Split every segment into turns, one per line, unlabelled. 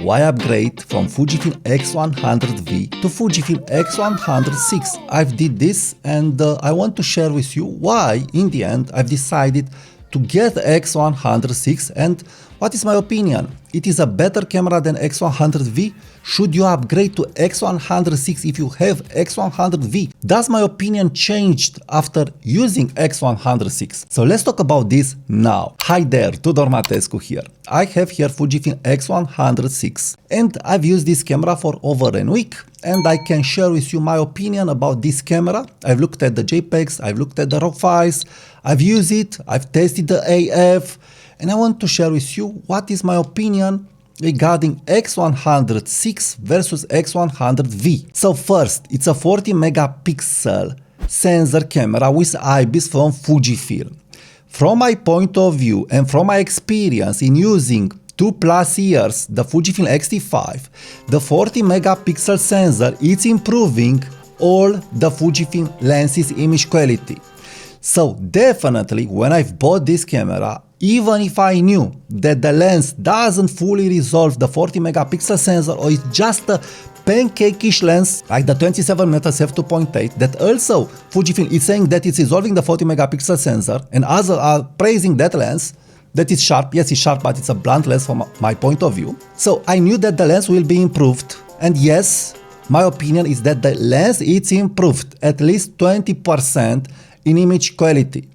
why upgrade from Fujifilm X100V to Fujifilm X100VI. I've did this and I want to share with you why in the end I've decided to get the X100VI and what is my opinion. It is a better camera than X100V. Should you upgrade to X100VI if you have X100V? Does my opinion changed after using X100VI? So let's talk about this now. Hi there, Tudor Matescu here. I have here Fujifilm X100VI and I've used this camera for over a week and I can share with you my opinion about this camera. I've looked at the JPEGs, I've looked at the RAW files, I've used it, I've tested the AF, and I want to share with you what is my opinion regarding X100VI versus X100V. So first, it's a 40 megapixel sensor camera with IBIS from Fujifilm. From my point of view and from my experience in using 2+ years the Fujifilm X-T5, the 40 megapixel sensor is improving all the Fujifilm lenses image quality. So definitely when I've bought this camera, even if I knew that the lens doesn't fully resolve the 40 megapixel sensor or it's just a pancake-ish lens like the 27mm f2.8, that also Fujifilm is saying that it's resolving the 40 megapixel sensor and others are praising that lens, that it's sharp. Yes, it's sharp, but it's a blunt lens from my point of view. So I knew that the lens will be improved, and yes, my opinion is that the lens is improved at least 20% in image quality.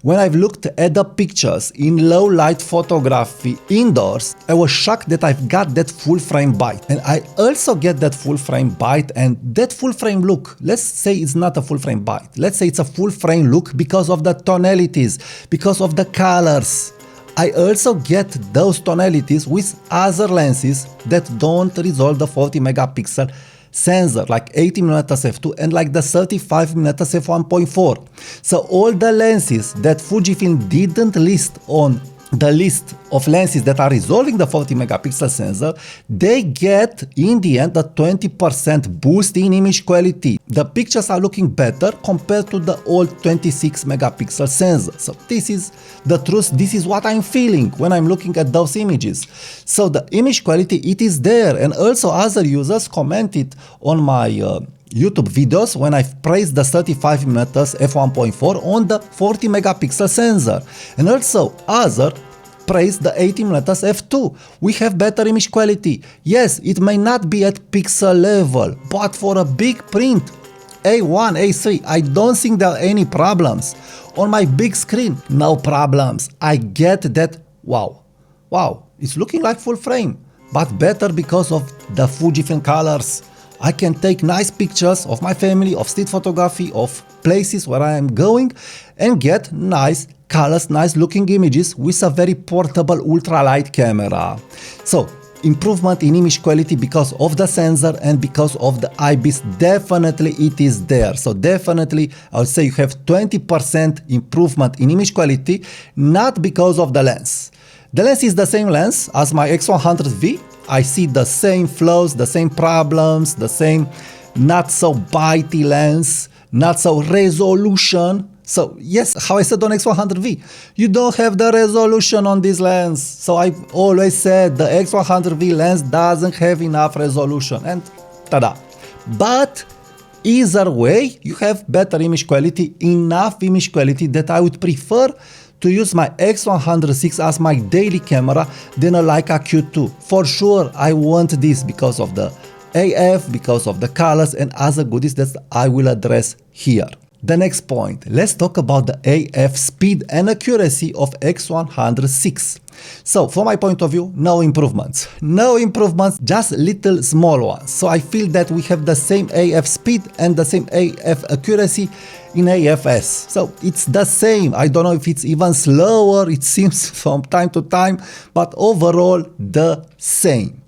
When I've looked at the pictures in low light photography indoors, I was shocked that I've got that full frame bite. And I also get that full frame bite and that full frame look. Let's say it's not a full frame bite. Let's say it's a full frame look because of the tonalities, because of the colors. I also get those tonalities with other lenses that don't resolve the 40 megapixel sensor, like 80mm f2 and like the 35mm f1.4. So all the lenses that Fujifilm didn't list on the list of lenses that are resolving the 40 megapixel sensor, they get in the end a 20% boost in image quality. The pictures are looking better compared to the old 26 megapixel sensor. So this is the truth, this is what I'm feeling when I'm looking at those images. So the image quality, it is there, and also other users commented on my YouTube videos when I've praised the 35mm f1.4 on the 40 megapixel sensor, and also other praised the 80mm f2. We have better image quality. Yes, it may not be at pixel level, but for a big print, A1, A3, I don't think there are any problems. On my big screen, no problems. I get that, wow, it's looking like full frame, but better because of the Fujifilm colors. I can take nice pictures of my family, of street photography, of places where I am going and get nice colors, nice looking images with a very portable ultralight camera. So improvement in image quality because of the sensor and because of the IBIS, definitely it is there. So definitely I would say you have 20% improvement in image quality, not because of the lens. The lens is the same lens as my X100V. I see the same flaws, the same problems, the same not so bitey lens, not so resolution. So yes, how I said on X100V, you don't have the resolution on this lens. So I've always said the X100V lens doesn't have enough resolution, and tada. But either way, you have better image quality, enough image quality that I would prefer to use my X100VI as my daily camera than a Leica Q2. For sure, I want this because of the AF, because of the colors and other goodies that I will address here. The next point, let's talk about the AF speed and accuracy of X100VI. So from my point of view, no improvements, just little small ones. So I feel that we have the same AF speed and the same AF accuracy in AFS. So it's the same. I don't know if it's even slower, it seems from time to time, but overall the same.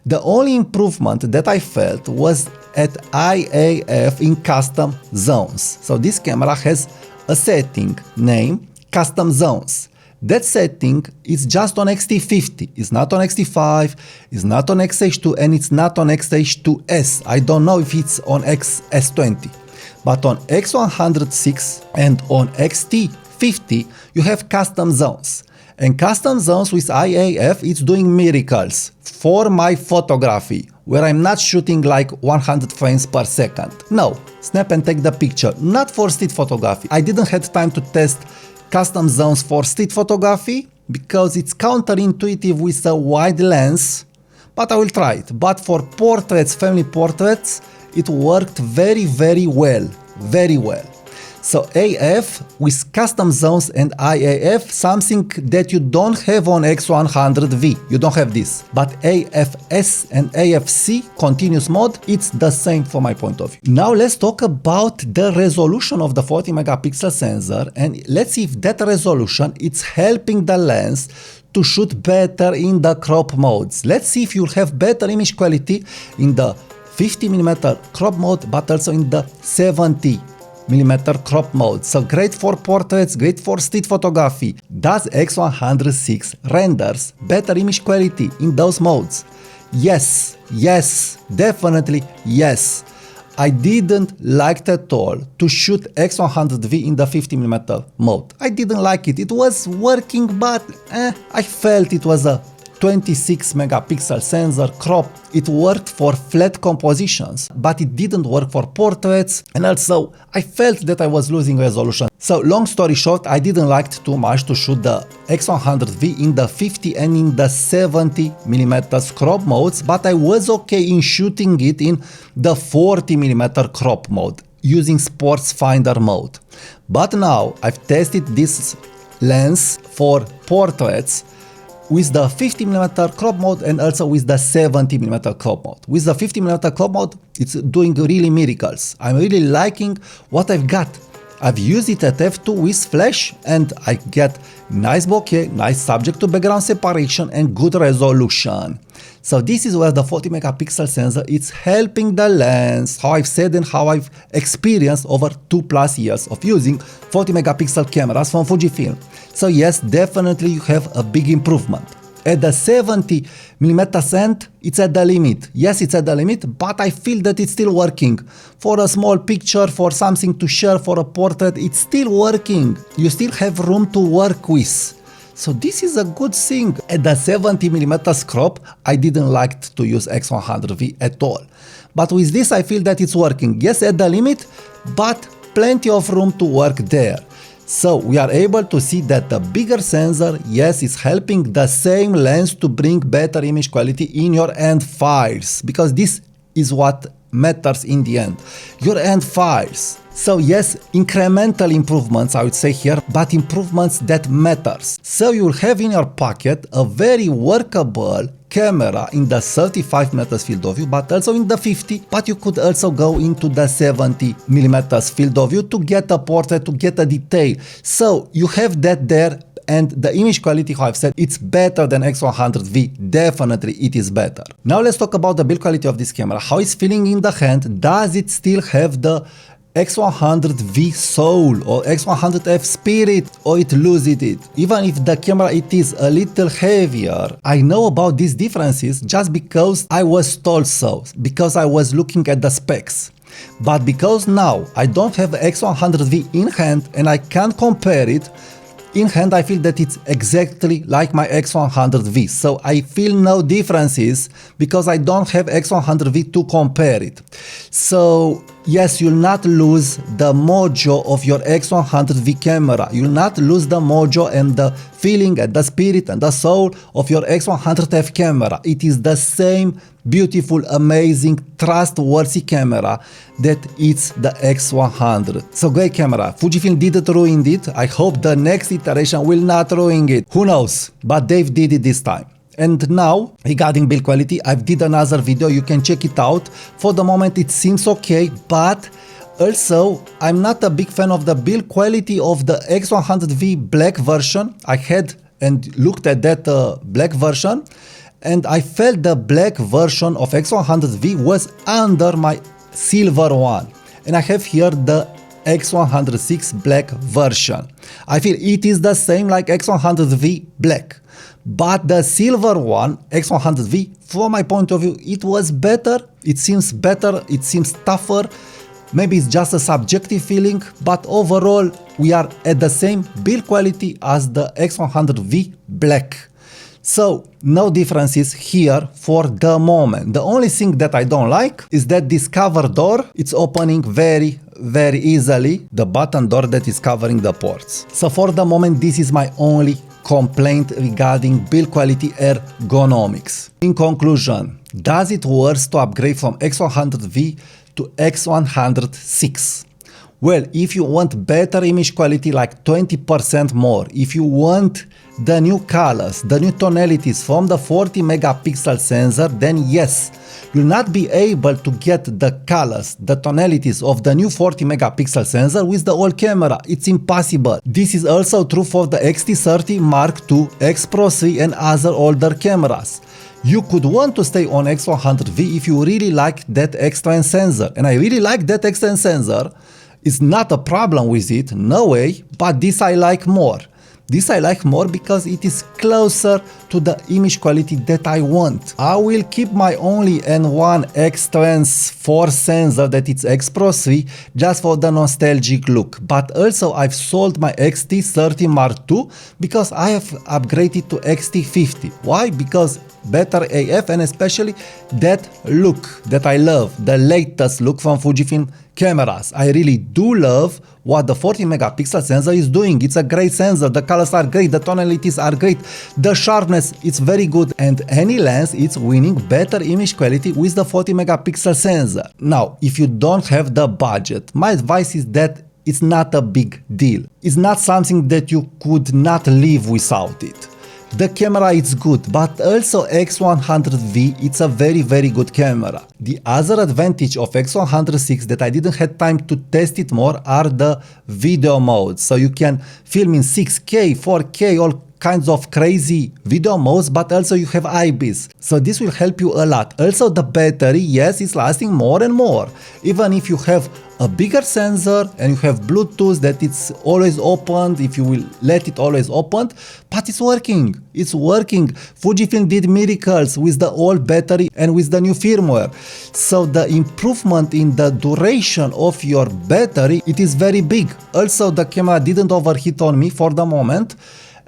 The only improvement that I felt was at IAF in custom zones. So this camera has a setting named custom zones. That setting is just on X-T50, it's not on X-T5, it's not on XH2, and it's not on XH2S. I don't know if it's on XS20. But on X100VI and on X-T50, you have custom zones. And custom zones with IAF, it's doing miracles for my photography, where I'm not shooting like 100 frames per second. No, snap and take the picture, not for street photography. I didn't have time to test custom zones for street photography because it's counterintuitive with a wide lens, but I will try it. But for portraits, family portraits, it worked very, very well, very well. So AF with custom zones and IAF, something that you don't have on X100V. You don't have this. But AFS and AFC, continuous mode, it's the same from my point of view. Now let's talk about the resolution of the 40 megapixel sensor, and let's see if that resolution is helping the lens to shoot better in the crop modes. Let's see if you'll have better image quality in the 50mm crop mode, but also in the 70mm crop mode. So great for portraits, great for street photography. Does X106 renders better image quality in those modes? Yes, yes, definitely yes. I didn't like at all to shoot X100V in the 50mm mode. I didn't like it. It was working, but I felt it was a 26 megapixel sensor crop. It worked for flat compositions, but it didn't work for portraits, and also I felt that I was losing resolution. So long story short, I didn't like too much to shoot the X100V in the 50 and in the 70mm crop modes, but I was okay in shooting it in the 40mm crop mode using Sports Finder mode. But now I've tested this lens for portraits with the 50mm crop mode and also with the 70mm crop mode. With the 50mm crop mode, it's doing really miracles. I'm really liking what I've got. I've used it at f2 with flash and I get nice bokeh, nice subject to background separation and good resolution. So this is where the 40 megapixel sensor is helping the lens, how I've said and how I've experienced over 2+ years of using 40 megapixel cameras from Fujifilm. So yes, definitely you have a big improvement. At the 70mm end, it's at the limit. Yes, it's at the limit, but I feel that it's still working. For a small picture, for something to share, for a portrait, it's still working. You still have room to work with. So this is a good thing. At the 70mm crop, I didn't like to use X100V at all. But with this, I feel that it's working. Yes, at the limit, but plenty of room to work there. So we are able to see that the bigger sensor, yes, is helping the same lens to bring better image quality in your end files, because this is what matters in the end, your end files. So yes, incremental improvements I would say here, but improvements that matters. So you'll have in your pocket a very workable camera in the 35mm field of view, but also in the 50, but you could also go into the 70mm field of view to get a portrait, to get a detail. So you have that there, and the image quality, how I've said, it's better than X100V. Definitely it is better. Now let's talk about the build quality of this camera. How it's feeling in the hand. Does it still have the X100V soul or X100F spirit, or it loses it? Even if the camera it is a little heavier, I know about these differences just because I was told so, because I was looking at the specs. But because now I don't have X100V in hand and I can't compare it, in hand I feel that it's exactly like my X100V. So I feel no differences because I don't have X100V to compare it. So yes, you'll not lose the mojo of your X100V camera. You'll not lose the mojo and the feeling and the spirit and the soul of your X100F camera. It is the same beautiful, amazing, trustworthy camera that it's the X100. So great camera. Fujifilm didn't ruin it. I hope the next iteration will not ruin it. Who knows? But they did it this time. And now, regarding build quality, I've did another video, you can check it out. For the moment it seems okay, but also I'm not a big fan of the build quality of the X100V black version. I had and looked at that black version, and I felt the black version of X100V was under my silver one. And I have here the X106 black version. I feel it is the same like X100V black. But the silver one, X100V, from my point of view, it was better, it seems tougher, Maybe it's just a subjective feeling, but overall we are at the same build quality as the X100V Black. So no differences here for the moment. The only thing that I don't like is that this cover door, it's opening very easily, the button door that is covering the ports. So for the moment this is my only complaint regarding build quality ergonomics. In conclusion, does it worth to upgrade from X100V to X106? Well, if you want better image quality like 20% more, if you want the new colors, the new tonalities from the 40 megapixel sensor, then yes, you'll not be able to get the colors, the tonalities of the new 40 megapixel sensor with the old camera. It's impossible. This is also true for the X-T30 Mark II, X Pro 3 and other older cameras. You could want to stay on X100V if you really like that extra sensor, and I really like that extra sensor. It's not a problem with it, no way, but this I like more. This I like more because it is closer to the image quality that I want. I will keep my only N1 X-Trans 4 sensor, that it's X Pro 3, just for the nostalgic look. But also I've sold my X-T30 Mark II because I have upgraded to X-T50. Why? Because better AF, and especially that look that I love, the latest look from Fujifilm cameras. I really do love what the 40 megapixel sensor is doing. It's a great sensor, the colors are great, the tonalities are great, the sharpness it's very good, and any lens it's winning better image quality with the 40 megapixel sensor. Now, if you don't have the budget, my advice is that it's not a big deal. It's not something that you could not live without it. The camera is good, but also X100V, it's a very good camera. The other advantage of X106 that I didn't have time to test it more are the video modes. So you can film in 6K, 4K, all kinds of crazy video modes, but also you have IBIS. So this will help you a lot. Also the battery, yes, it's lasting more and more. Even if you have a bigger sensor and you have Bluetooth that it's always opened, if you will let it always opened, but it's working. It's working. Fujifilm did miracles with the old battery and with the new firmware. So the improvement in the duration of your battery, it is very big. Also the camera didn't overheat on me for the moment,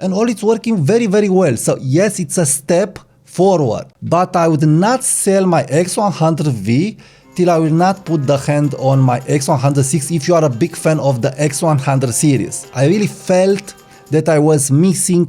and all it's working very well. So yes, it's a step forward, but I would not sell my X100V till I will not put the hand on my X106 if you are a big fan of the X100 series. I really felt that I was missing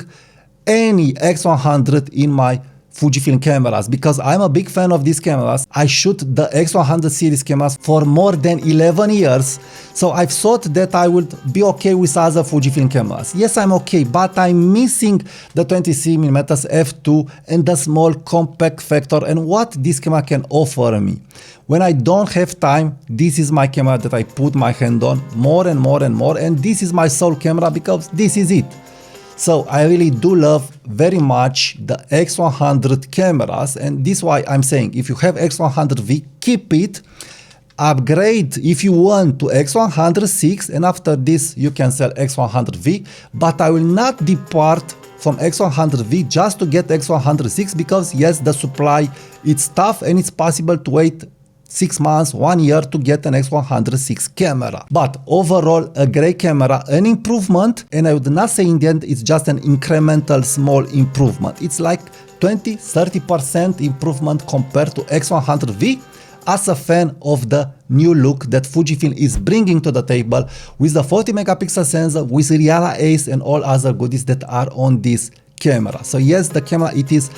any X100 in my Fujifilm cameras because I'm a big fan of these cameras. I shoot the X100 series cameras for more than 11 years, so I've thought that I would be okay with other Fujifilm cameras. Yes, I'm okay, but I'm missing the 23mm f2 and the small compact factor and what this camera can offer me. When I don't have time, this is my camera that I put my hand on more and more, and this is my sole camera because this is it. So I really do love very much the X100 cameras, and this is why I'm saying if you have X100V, keep it, upgrade if you want to X106, and after this you can sell X100V, but I will not depart from X100V just to get X106 because yes, the supply it's tough and it's possible to wait 6 months, 1 year to get an X106 camera. But overall, a great camera, an improvement, and I would not say in the end it's just an incremental small improvement. It's like 20-30% improvement compared to X100V. As a fan of the new look that Fujifilm is bringing to the table with the 40 megapixel sensor, with Reala Ace and all other goodies that are on this camera. So yes, the camera, it is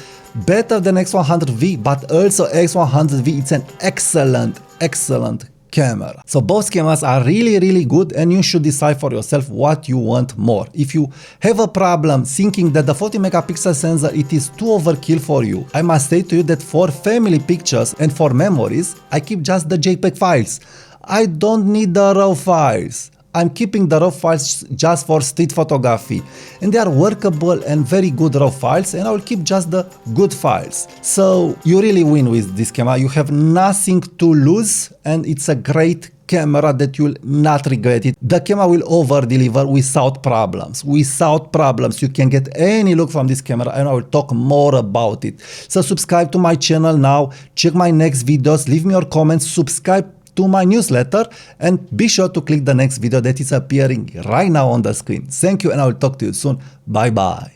better than X100V, but also X100V, it's an excellent camera. So both cameras are really good, and you should decide for yourself what you want more. If you have a problem thinking that the 40 megapixel sensor it is too overkill for you, I must say to you that for family pictures and for memories, I keep just the JPEG files. I don't need the RAW files. I'm keeping the RAW files just for street photography, and they are workable and very good RAW files, and I will keep just the good files. So you really win with this camera. You have nothing to lose, and it's a great camera that you will not regret it. The camera will over deliver without problems. You can get any look from this camera, and I will talk more about it. So subscribe to my channel now, check my next videos, leave me your comments, subscribe to my newsletter, and be sure to click the next video that is appearing right now on the screen. Thank you, and I will talk to you soon. Bye bye.